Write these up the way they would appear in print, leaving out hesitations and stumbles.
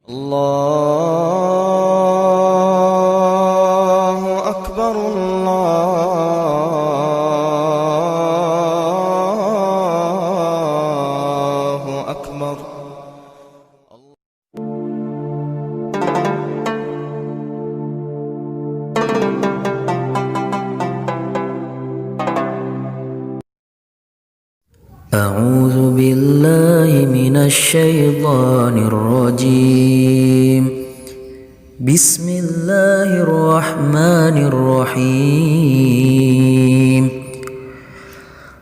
الله أكبر الله أكبر. أعوذ بالله من الشيطان الرجيم. بسم الله الرحمن الرحيم.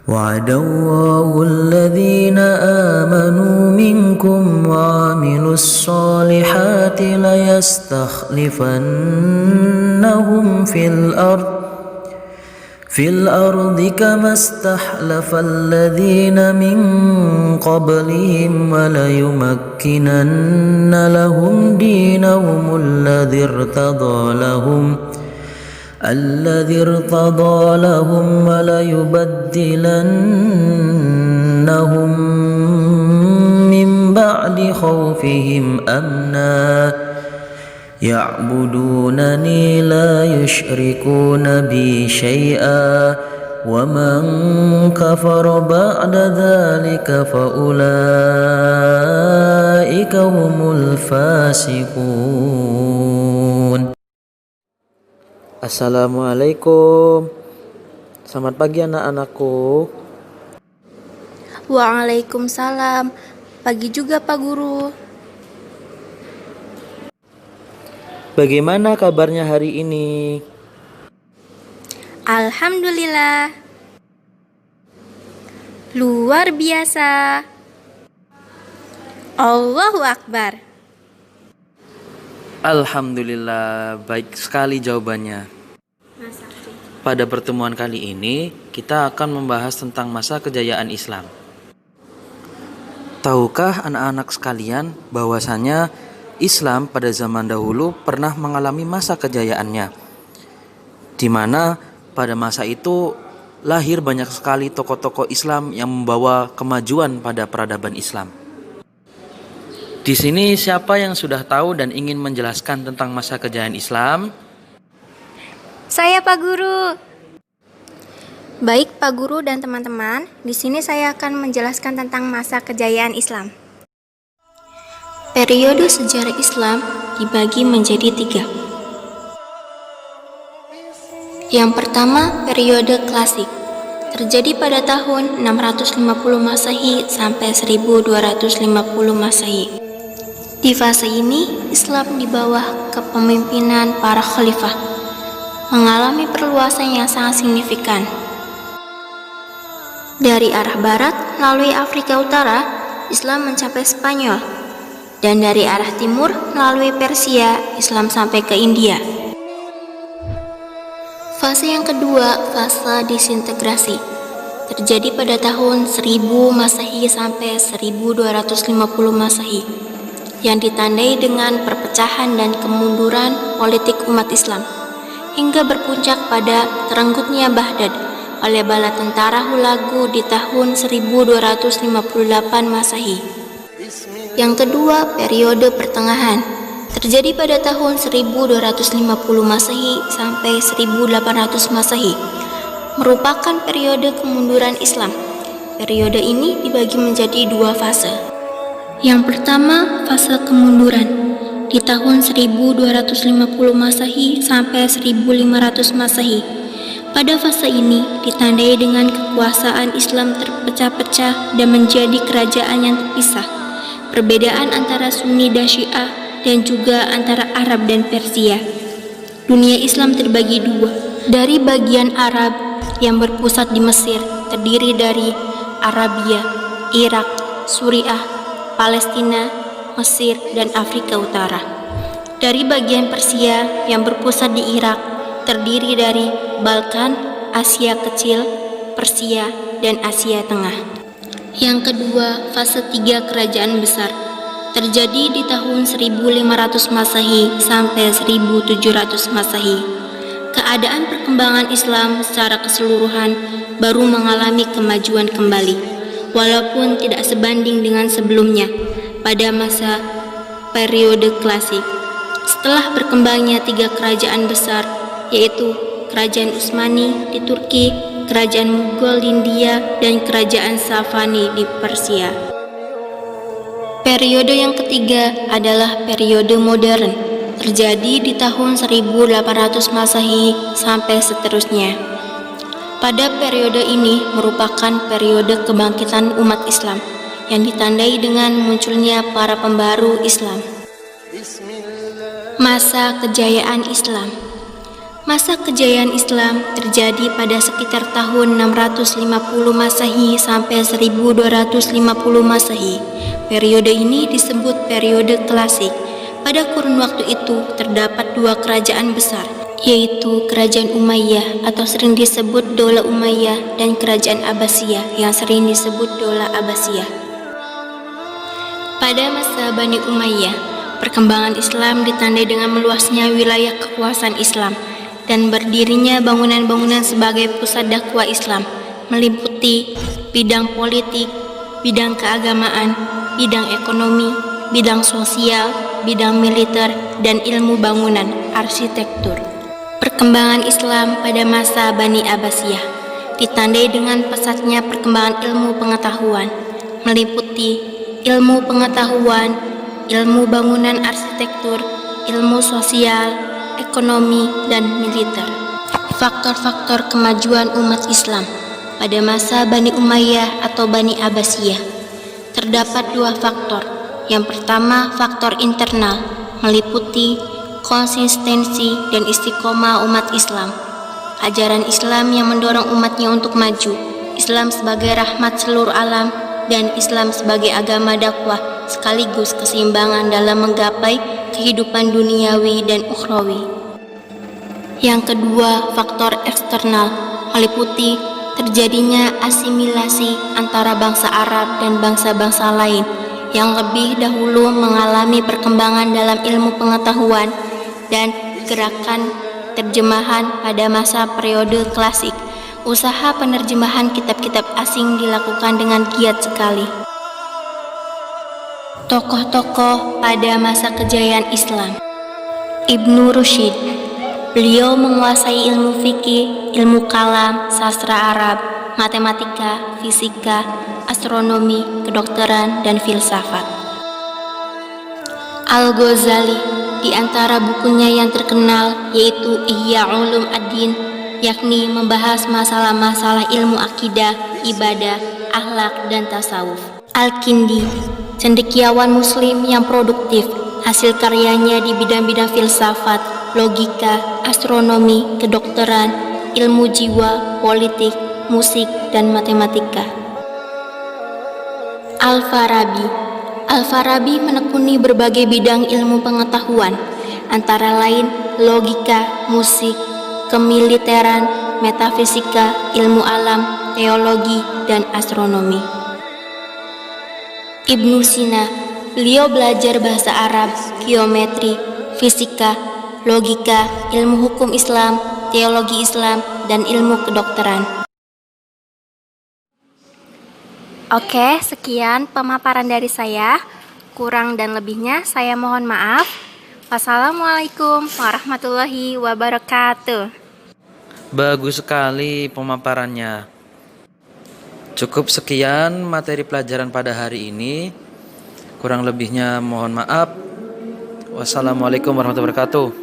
وعد الله الذين آمنوا منكم وعملوا الصالحات ليستخلفنهم في الأرض كما استحلف الذين من قبلهم وليمكنن لهم دينهم الذي ارتضى لهم وليبدلنهم من بعد خوفهم أمنا يعبدونني لا يشركون بي شيئا ومن كفر بعد ذلك فأولئك هم الفاسقون. Assalamualaikum. Selamat pagi anak-anakku. Waalaikumsalam. Pagi juga Pak Guru. Bagaimana kabarnya hari ini? Alhamdulillah. Luar biasa. Allahu Akbar. Alhamdulillah, baik sekali jawabannya. Pada pertemuan kali ini, kita akan membahas tentang masa kejayaan Islam. Tahukah anak-anak sekalian bahwasanya Islam pada zaman dahulu pernah mengalami masa kejayaannya, di mana pada masa itu lahir banyak sekali tokoh-tokoh Islam yang membawa kemajuan pada peradaban Islam. Di sini siapa yang sudah tahu dan ingin menjelaskan tentang masa kejayaan Islam? Saya Pak Guru. Baik Pak Guru dan teman-teman, di sini saya akan menjelaskan tentang masa kejayaan Islam. Periode sejarah Islam dibagi menjadi 3. Yang pertama, periode klasik, terjadi pada tahun 650 Masehi sampai 1250 Masehi. Di fase ini, Islam di bawah kepemimpinan para khalifah mengalami perluasan yang sangat signifikan. Dari arah barat melalui Afrika Utara, Islam mencapai Spanyol. Dan dari arah timur melalui Persia, Islam sampai ke India. Fase yang kedua, fase disintegrasi, terjadi pada tahun 1000 Masehi sampai 1250 Masehi, yang ditandai dengan perpecahan dan kemunduran politik umat Islam, hingga berpuncak pada terenggutnya Baghdad oleh bala tentara Hulagu di tahun 1258 Masehi. Yang kedua, periode pertengahan, terjadi pada tahun 1250 Masehi sampai 1800 Masehi, merupakan periode kemunduran Islam. Periode ini dibagi menjadi 2 fase. Yang pertama, fase kemunduran, di tahun 1250 Masehi sampai 1500 Masehi. Pada fase ini ditandai dengan kekuasaan Islam terpecah-pecah dan menjadi kerajaan yang terpisah. Perbedaan antara Sunni dan Syiah dan juga antara Arab dan Persia. Dunia Islam terbagi 2. Dari bagian Arab yang berpusat di Mesir, terdiri dari Arabia, Irak, Suriah, Palestina, Mesir, dan Afrika Utara. Dari bagian Persia yang berpusat di Irak, terdiri dari Balkan, Asia Kecil, Persia, dan Asia Tengah. Yang kedua, fase 3 kerajaan besar, terjadi di tahun 1500 Masehi sampai 1700 Masehi. Keadaan perkembangan Islam secara keseluruhan baru mengalami kemajuan kembali, walaupun tidak sebanding dengan sebelumnya. Pada masa periode klasik. Setelah berkembangnya 3 kerajaan besar, yaitu Kerajaan Utsmani di Turki, Kerajaan Mughal di India, dan Kerajaan Safani di Persia. Periode yang ketiga adalah periode modern, terjadi di tahun 1800 Masehi sampai seterusnya. Pada periode ini merupakan periode kebangkitan umat Islam yang ditandai dengan munculnya para pembaru Islam. Masa kejayaan Islam. Masa kejayaan Islam terjadi pada sekitar tahun 650 Masehi sampai 1250 Masehi. Periode ini disebut periode klasik. Pada kurun waktu itu terdapat 2 kerajaan besar, yaitu Kerajaan Umayyah atau sering disebut Daulah Umayyah dan Kerajaan Abbasiyah yang sering disebut Daulah Abbasiyah. Pada masa Bani Umayyah, perkembangan Islam ditandai dengan meluasnya wilayah kekuasaan Islam dan berdirinya bangunan-bangunan sebagai pusat dakwah Islam, meliputi bidang politik, bidang keagamaan, bidang ekonomi, bidang sosial, bidang militer, dan ilmu bangunan, arsitektur. Perkembangan Islam pada masa Bani Abbasiyah ditandai dengan pesatnya perkembangan ilmu pengetahuan, meliputi ilmu pengetahuan, ilmu bangunan arsitektur, ilmu sosial, ekonomi, dan militer. Faktor-faktor kemajuan umat Islam pada masa Bani Umayyah atau Bani Abbasiyah terdapat 2 faktor. Yang pertama, faktor internal, meliputi konsistensi dan istiqomah umat Islam. Ajaran Islam yang mendorong umatnya untuk maju, Islam sebagai rahmat seluruh alam, dan Islam sebagai agama dakwah sekaligus keseimbangan dalam menggapai kehidupan duniawi dan ukhrawi. Yang kedua, faktor eksternal, meliputi terjadinya asimilasi antara bangsa Arab dan bangsa-bangsa lain yang lebih dahulu mengalami perkembangan dalam ilmu pengetahuan dan gerakan terjemahan pada masa periode klasik. Usaha penerjemahan kitab-kitab asing dilakukan dengan giat sekali. Tokoh-tokoh pada masa kejayaan Islam. Ibnu Rushd. Beliau menguasai ilmu fikih, ilmu kalam, sastra Arab, matematika, fisika, astronomi, kedokteran, dan filsafat. Al-Ghazali, di antara bukunya yang terkenal yaitu Ihya Ulum Ad-Din, yakni membahas masalah-masalah ilmu akidah, ibadah, akhlak, dan tasawuf. Al-Kindi, cendekiawan muslim yang produktif, hasil karyanya di bidang-bidang filsafat, logika, astronomi, kedokteran, ilmu jiwa, politik, musik, dan matematika. Al-Farabi. Al-Farabi menekuni berbagai bidang ilmu pengetahuan, antara lain logika, musik, kemiliteran, metafisika, ilmu alam, teologi, dan astronomi. Ibnu Sina. Beliau belajar bahasa Arab, geometri, fisika, logika, ilmu hukum Islam, teologi Islam, dan ilmu kedokteran. Oke, sekian pemaparan dari saya. Kurang dan lebihnya saya mohon maaf. Wassalamualaikum warahmatullahi wabarakatuh. Bagus sekali pemaparannya. Cukup sekian materi pelajaran pada hari ini. Kurang lebihnya mohon maaf. Wassalamualaikum warahmatullahi wabarakatuh.